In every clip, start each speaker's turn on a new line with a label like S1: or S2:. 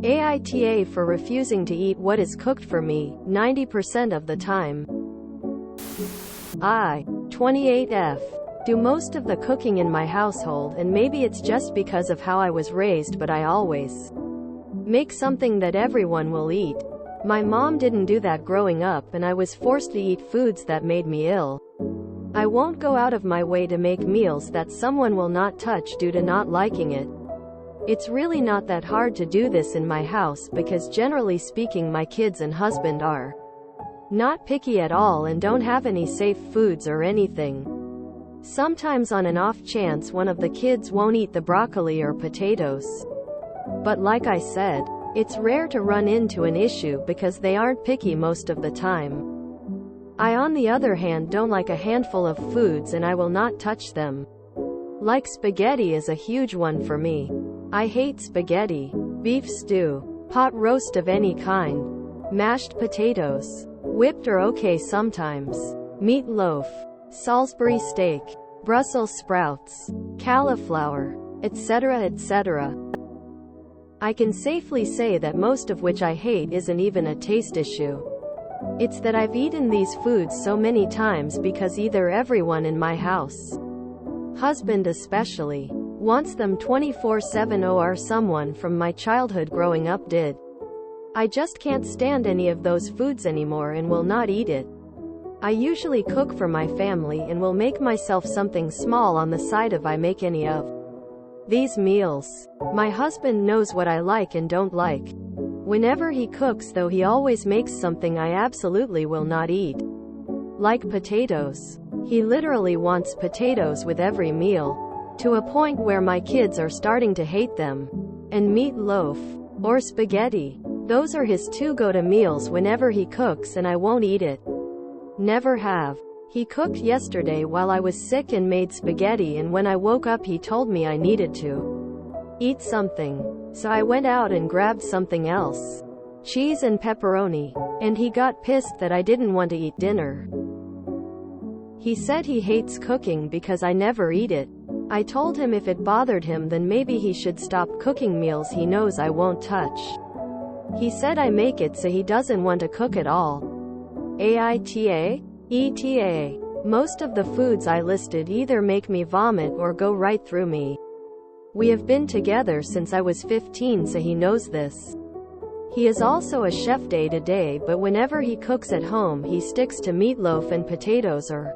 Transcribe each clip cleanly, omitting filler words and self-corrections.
S1: AITA for refusing to eat what is cooked for me, 90% of the time. 28F. Do most of the cooking in my household, and maybe it's just because of how I was raised, but I always make something that everyone will eat. My mom didn't do that growing up, and I was forced to eat foods that made me ill. I won't go out of my way to make meals that someone will not touch due to not liking it. It's really not that hard to do this in my house because generally speaking my kids and husband are not picky at all and don't have any safe foods or anything. Sometimes on an off chance one of the kids won't eat the broccoli or potatoes. But like I said, it's rare to run into an issue because they aren't picky most of the time. I on the other hand don't like a handful of foods and I will not touch them. Like spaghetti is a huge one for me. I hate spaghetti, beef stew, pot roast of any kind, mashed potatoes, whipped or okay sometimes, meatloaf, Salisbury steak, Brussels sprouts, cauliflower, etc. etc. I can safely say that most of which I hate isn't even a taste issue. It's that I've eaten these foods so many times because either everyone in my house, husband especially, wants them 24/7 or someone from my childhood growing up did. I just can't stand any of those foods anymore and will not eat it. I usually cook for my family and will make myself something small on the side if I make any of these meals. My husband knows what I like and don't like. Whenever he cooks though, he always makes something I absolutely will not eat. Like potatoes. He literally wants potatoes with every meal, to a point where my kids are starting to hate them. And meatloaf, or spaghetti. Those are his two go-to meals whenever he cooks and I won't eat it. Never have. He cooked yesterday while I was sick and made spaghetti, and when I woke up he told me I needed to eat something. So I went out and grabbed something else. Cheese and pepperoni. And he got pissed that I didn't want to eat dinner. He said he hates cooking because I never eat it. I told him if it bothered him then maybe he should stop cooking meals he knows I won't touch. He said I make it so he doesn't want to cook at all. AITA? ETA. Most of the foods I listed either make me vomit or go right through me. We have been together since I was 15, so he knows this. He is also a chef day to day, but whenever he cooks at home he sticks to meatloaf and potatoes or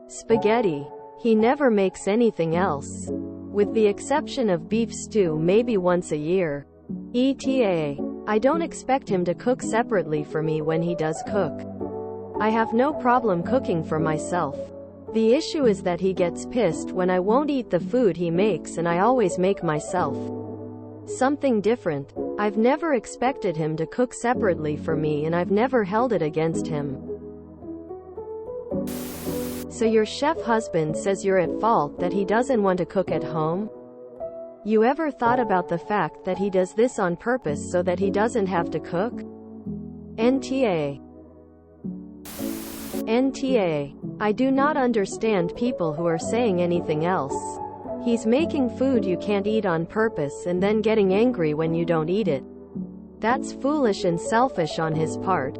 S1: spaghetti. He never makes anything else. With the exception of beef stew maybe once a year. ETA. I don't expect him to cook separately for me when he does cook. I have no problem cooking for myself. The issue is that he gets pissed when I won't eat the food he makes, and I always make myself something different. I've never expected him to cook separately for me, and I've never held it against him. So your chef husband says you're at fault that he doesn't want to cook at home? You ever thought about the fact that he does this on purpose so that he doesn't have to cook? NTA. NTA. I do not understand people who are saying anything else. He's making food you can't eat on purpose and then getting angry when you don't eat it. That's foolish and selfish on his part.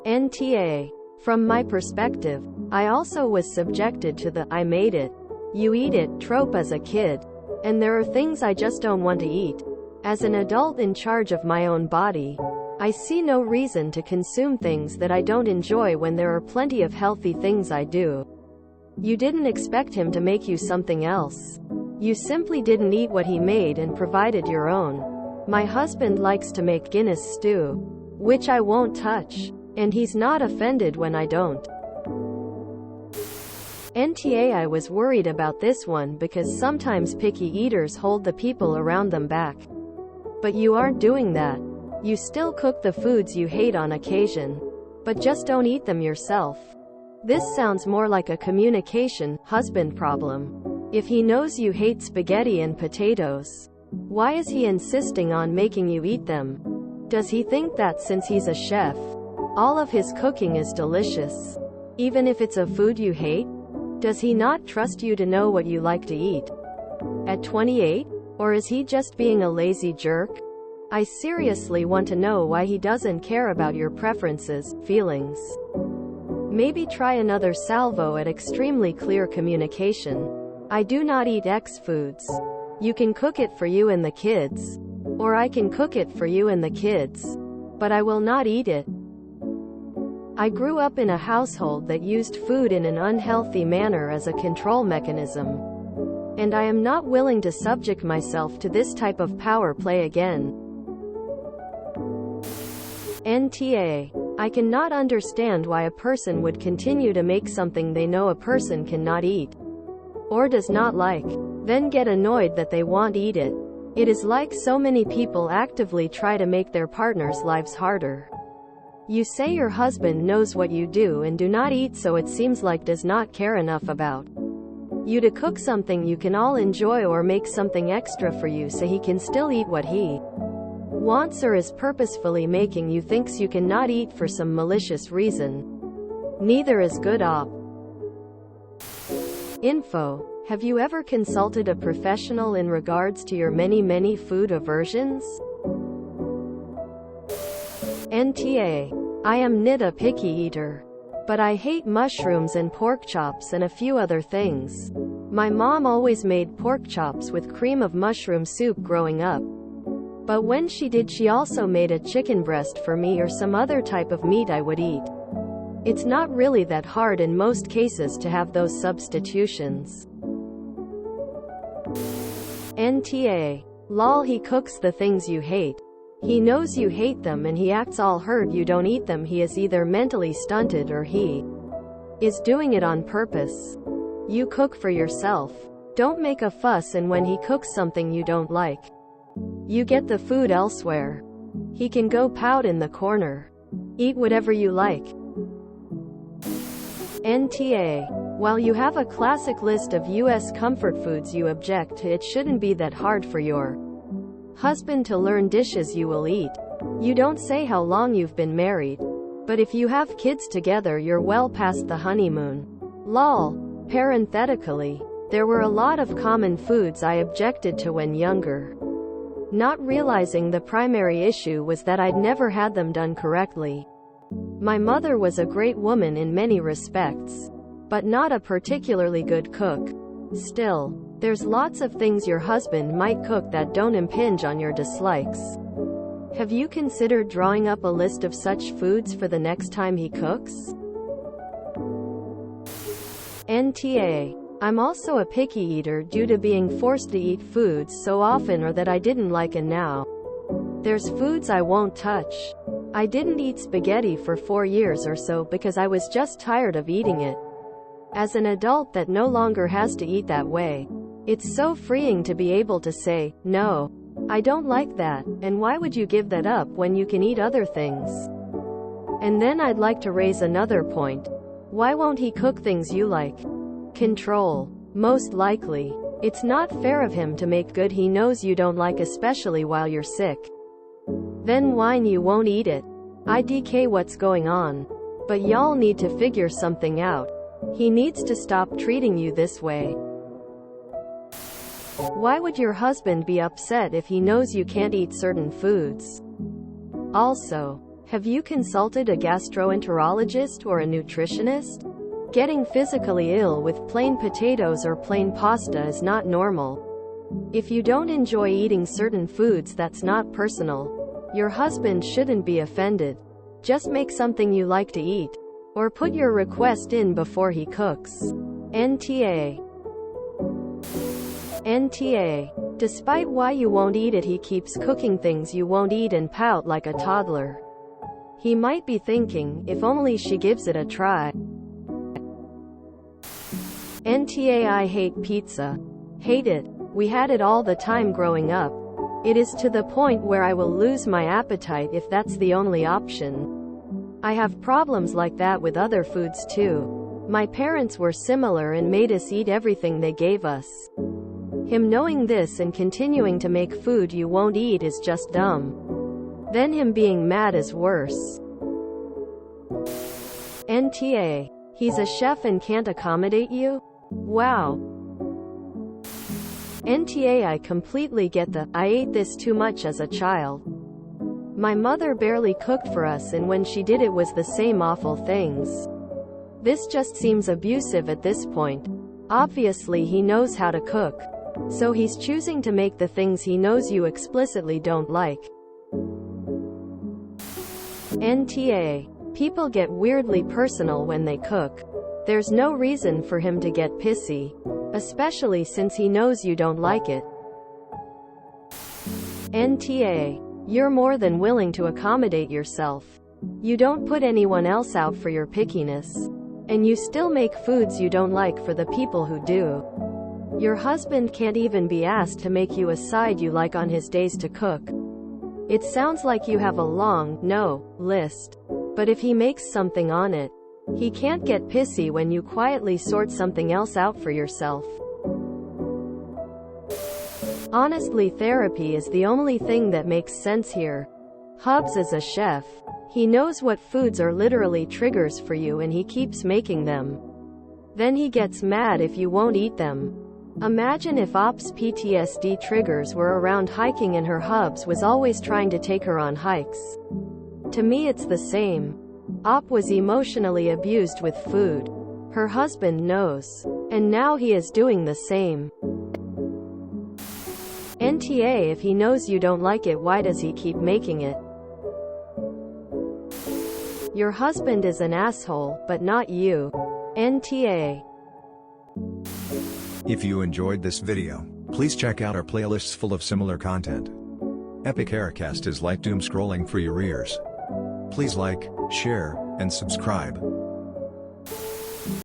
S1: NTA. From my perspective, I also was subjected to the "I made it, you eat it" trope as a kid. And there are things I just don't want to eat. As an adult in charge of my own body, I see no reason to consume things that I don't enjoy when there are plenty of healthy things I do. You didn't expect him to make you something else. You simply didn't eat what he made and provided your own. My husband likes to make Guinness stew, which I won't touch. And he's not offended when I don't. NTA. I was worried about this one because sometimes picky eaters hold the people around them back. But you aren't doing that. You still cook the foods you hate on occasion, but just don't eat them yourself. This sounds more like a communication husband problem. If he knows you hate spaghetti and potatoes, why is he insisting on making you eat them? Does he think that since he's a chef, all of his cooking is delicious, even if it's a food you hate? Does he not trust you to know what you like to eat? At 28, Or is he just being a lazy jerk? I seriously want to know why he doesn't care about your preferences, feelings. Maybe try another salvo at extremely clear communication. I do not eat X foods. You can cook it for you and the kids. Or I can cook it for you and the kids. But I will not eat it. I grew up in a household that used food in an unhealthy manner as a control mechanism. And I am not willing to subject myself to this type of power play again. NTA. I cannot understand why a person would continue to make something they know a person cannot eat or does not like, then get annoyed that they won't eat it. It is like so many people actively try to make their partner's lives harder. You say your husband knows what you do and do not eat, so it seems like does not care enough about you to cook something you can all enjoy or make something extra for you so he can still eat what he wants, or is purposefully making you thinks you cannot eat for some malicious reason. Neither is good op. Info. Have you ever consulted a professional in regards to your many food aversions? NTA. I am not a picky eater. But I hate mushrooms and pork chops and a few other things. My mom always made pork chops with cream of mushroom soup growing up. But when she did, she also made a chicken breast for me or some other type of meat I would eat. It's not really that hard in most cases to have those substitutions. NTA. Lol, he cooks the things you hate. He knows you hate them and he acts all hurt you don't eat them. He is either mentally stunted or he is doing it on purpose. You cook for yourself. Don't make a fuss, and when he cooks something you don't like, you get the food elsewhere. He can go pout in the corner. Eat whatever you like. NTA. While you have a classic list of US comfort foods you object to, it shouldn't be that hard for your husband to learn dishes you will eat. You don't say how long you've been married. But if you have kids together, you're well past the honeymoon. Lol. Parenthetically. There were a lot of common foods I objected to when younger, not realizing the primary issue was that I'd never had them done correctly. My mother was a great woman in many respects, but not a particularly good cook. Still, there's lots of things your husband might cook that don't impinge on your dislikes. Have you considered drawing up a list of such foods for the next time he cooks? NTA. I'm also a picky eater due to being forced to eat foods so often or that I didn't like, and now there's foods I won't touch. I didn't eat spaghetti for 4 years or so because I was just tired of eating it. As an adult that no longer has to eat that way, it's so freeing to be able to say, no, I don't like that, and why would you give that up when you can eat other things? And then I'd like to raise another point. Why won't he cook things you like? Control. Most likely. It's not fair of him to make good he knows you don't like, especially while you're sick. Then whine you won't eat it. IDK, what's going on? But y'all need to figure something out. He needs to stop treating you this way. Why would your husband be upset if he knows you can't eat certain foods? Also, have you consulted a gastroenterologist or a nutritionist? Getting physically ill with plain potatoes or plain pasta is not normal. If you don't enjoy eating certain foods, that's not personal. Your husband shouldn't be offended. Just make something you like to eat. Or put your request in before he cooks. NTA. NTA. Despite why you won't eat it, he keeps cooking things you won't eat and pout like a toddler. He might be thinking, if only she gives it a try. NTA. I hate pizza. Hate it. We had it all the time growing up. It is to the point where I will lose my appetite if that's the only option. I have problems like that with other foods too. My parents were similar and made us eat everything they gave us. Him knowing this and continuing to make food you won't eat is just dumb. Then him being mad is worse. NTA. He's a chef and can't accommodate you? Wow. NTA I completely get the, I ate this too much as a child. My mother barely cooked for us, and when she did it was the same awful things. This just seems abusive at this point. Obviously he knows how to cook. So he's choosing to make the things he knows you explicitly don't like. NTA. People get weirdly personal when they cook. There's no reason for him to get pissy. Especially since he knows you don't like it. NTA. You're more than willing to accommodate yourself. You don't put anyone else out for your pickiness. And you still make foods you don't like for the people who do. Your husband can't even be asked to make you a side you like on his days to cook. It sounds like you have a long, no, list. But if he makes something on it, he can't get pissy when you quietly sort something else out for yourself. Honestly, therapy is the only thing that makes sense here. Hubs is a chef. He knows what foods are literally triggers for you and he keeps making them. Then he gets mad if you won't eat them. Imagine if Op's PTSD triggers were around hiking and her hubs was always trying to take her on hikes. To me it's the same. Op was emotionally abused with food. Her husband knows. And now he is doing the same. NTA if he knows you don't like it, why does he keep making it? Your husband is an asshole, but not you. NTA.
S2: If you enjoyed this video, please check out our playlists full of similar content. Epic Aircast is like doom scrolling for your ears. Please like, share, and subscribe.